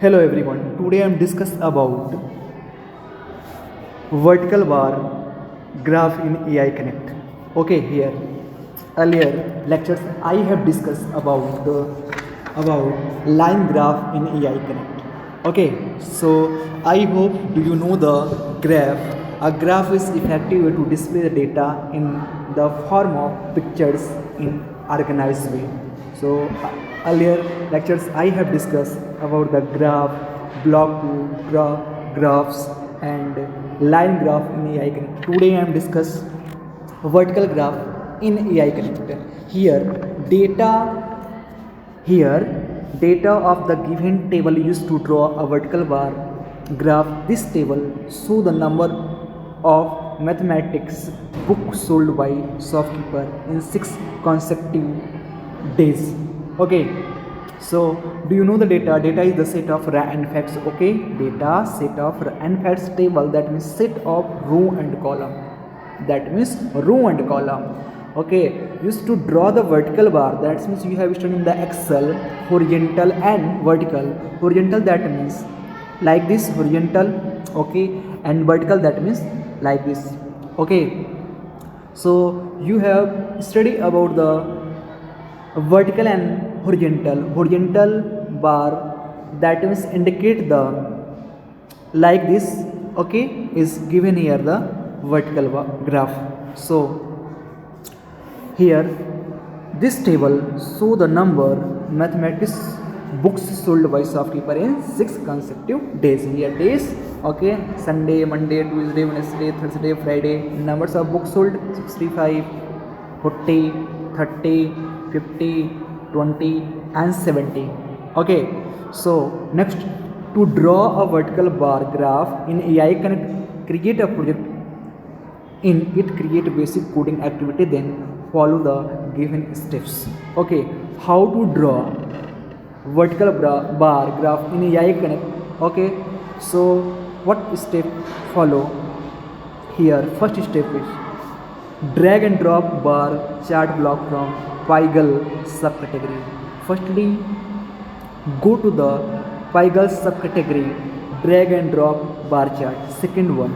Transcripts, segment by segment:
Hello everyone. Today I am discuss about vertical bar graph in AI Connect. Okay, here earlier lectures I have discussed about line graph in AI Connect. Okay, so I hope do you know the graph. A graph is effective way to display the data in the form of pictures in organized way. So earlier lectures I have discussed about the graph, block graphs and line graph in AI Connect. Today I am discuss vertical graph in AI Connect. Data here data of the given table used to draw a vertical bar graph. This table show the number of mathematics books sold by shopkeeper in 6 consecutive days. Okay, so do you know the data? Data is the set of raw and facts. Okay, data set of raw and facts table, that means set of row and column, that means row and column. Okay, used to draw the vertical bar, that means you have studied in the Excel horizontal and vertical. Horizontal, that means like this horizontal. Okay, and vertical, that means like this. Okay, so you have studied about the vertical and horizontal bar, that means indicate the like this. Okay, is given here the vertical graph. So here this table show the number mathematics books sold by shopkeeper in 6 consecutive days. Here days, okay, Sunday, Monday, Tuesday, Wednesday, Thursday, Friday. Numbers of books sold 65, 40, 30, 50, 20 and 70. Okay, so next, to draw a vertical bar graph in AI Connect, create a project in it, create basic coding activity, then follow the given steps. Okay, how to draw vertical bar graph in AI Connect. Okay, so what step follow here? First step is drag and drop bar chart block from Pygel subcategory. Firstly, go to the Pygel subcategory, drag and drop bar chart. Second one,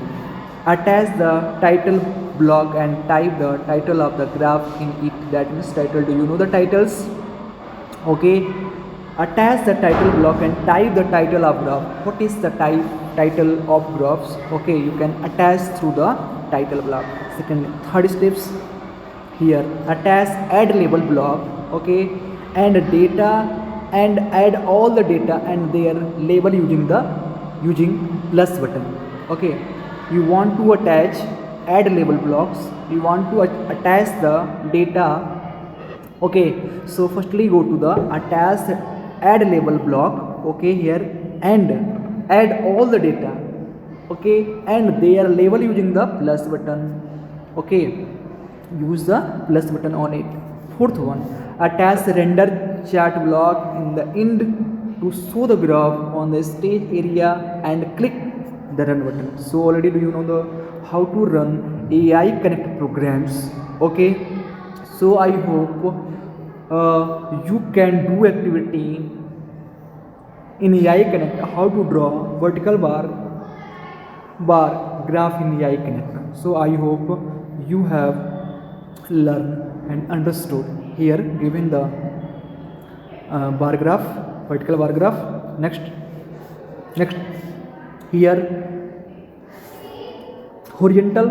attach the title block and type the title of the graph in it, that means title. Do you know the titles? Okay, attach the title block and type the title of graph. What is the title of graphs? Okay, you can attach through the title block. Third steps, here attach add label block. Okay, and data, and add all the data and their label using plus button. Okay, you want to attach add label blocks, you want to attach the data. Okay, so firstly go to the attach add label block. Okay, here and add all the data. Okay, and their label using the plus button. Okay, use the plus button on it. Fourth one, attach render chart block in the end to show the graph on the stage area and click the run button. So already do you know the how to run AI Connect programs. Okay, so I hope you can do activity in AI Connect, how to draw vertical bar graph in AI Connect. So I hope you have learned and understood. Here given the bar graph, vertical bar graph. Next, here horizontal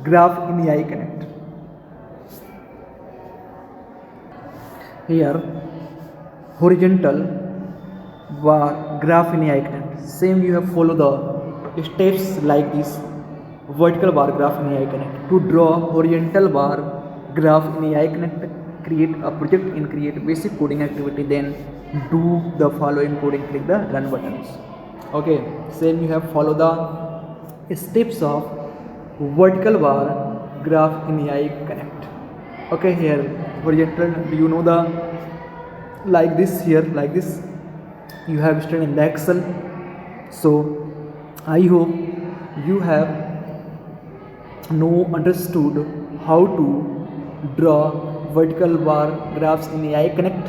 graph in AI Connect. Here horizontal bar graph in AI Connect. Same you have follow the steps like this. Vertical bar graph in AI Connect. To draw horizontal bar graph in AI Connect, create a project in create basic coding activity, then do the following coding, click the run buttons. Okay, same you have follow the steps of vertical bar graph in AI Connect. Okay, here horizontal, do you know the like this? Here like this you have studied in the Excel. So I hope you have understood how to draw vertical bar graphs in AI Connect.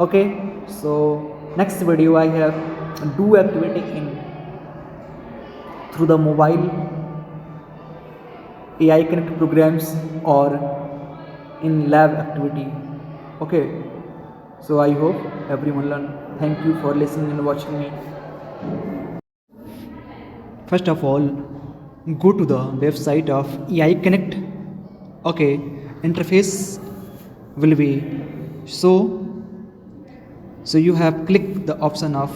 Okay, so Next video I have do activity in through the mobile AI Connect programs or in lab activity. Okay, so I hope everyone learn. Thank you for listening and watching me. First of all, go to the website of AI Connect. Okay, interface will be so you have clicked the option of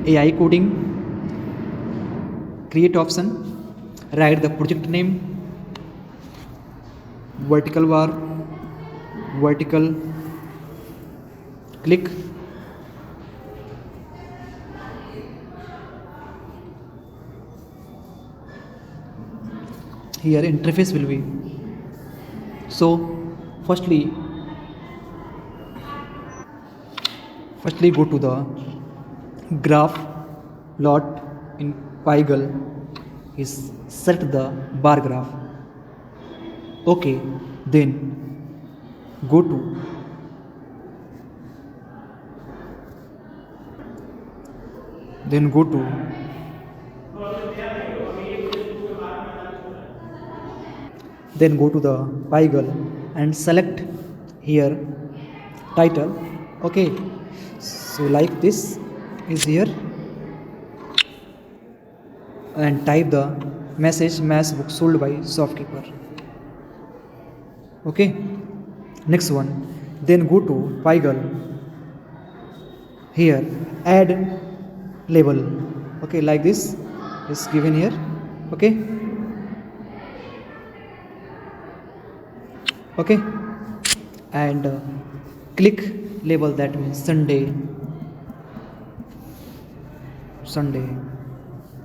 AI coding, create option, write the project name, vertical bar, vertical, click. Here interface will be so firstly go to the graph plot in Pygal is set the bar graph. Okay, then go to then go to the Pygal and select here title. Okay, so like this is here and type the message mass book sold by shopkeeper. Okay, next one, then go to Pygal, here add label. Okay, like this is given here. Okay, okay, and click label, that means Sunday,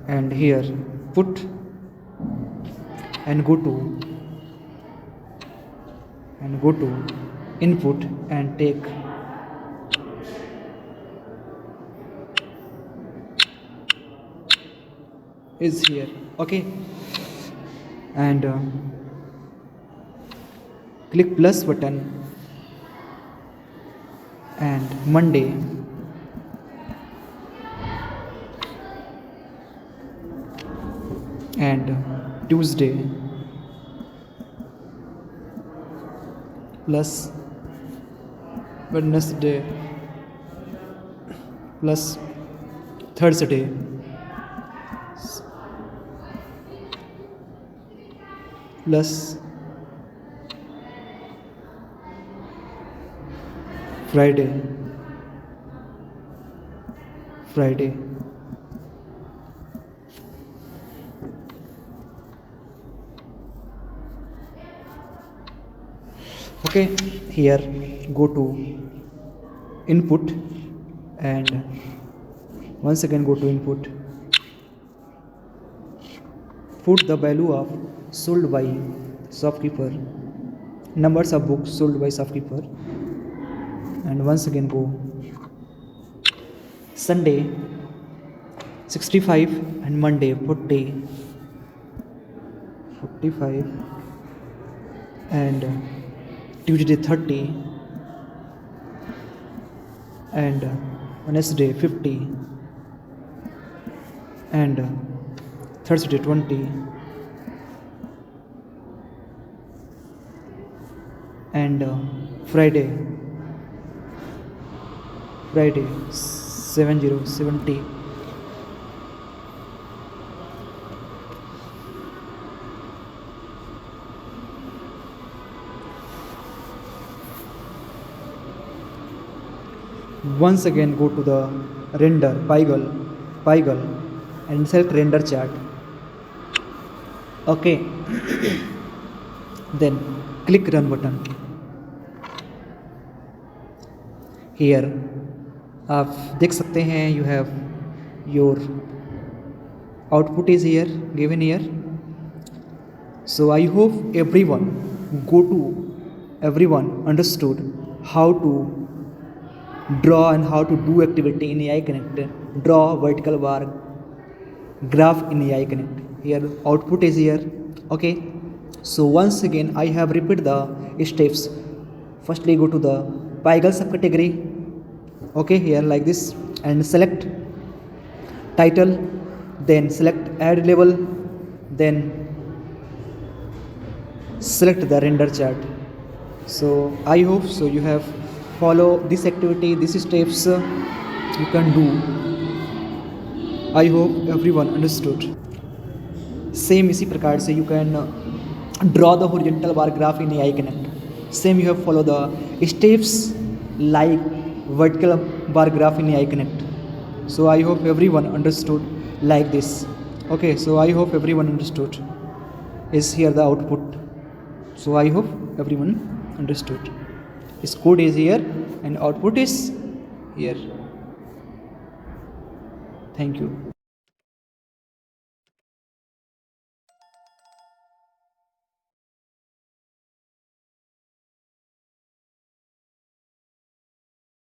and here put and go to input and take is here. Okay, and click plus button and Monday, and Tuesday plus Wednesday plus Thursday plus Friday. Okay, here go to input and once again go to input, put the value of sold by shopkeeper, numbers of books sold by shopkeeper, and once again go Sunday 65 and Monday 45 and Tuesday 30 and Wednesday 50 and Thursday 20 and Friday 70. Once again go to the render Pygal and select render chart. Okay, then click run button. Here आप देख सकते हैं you have your output is here given here. So I hope everyone understood how to draw and how to do activity in AI Connect. Draw vertical bar graph in AI Connect. Here output is here. Okay, so once again I have repeated the steps. Firstly go to the Pygal subcategory. Okay, here like this, and select title, then select add label, then select the render chart. So I hope so you have follow this activity, these steps you can do. I hope everyone understood. Same इसी प्रकार से you can draw the horizontal bar graph in AI Connect. Same you have follow the steps like vertical bar graph in AI Connect. So I hope everyone understood like this. Okay, so I hope everyone understood. Is here the output. So I hope everyone understood. This code is here and output is here. Thank you.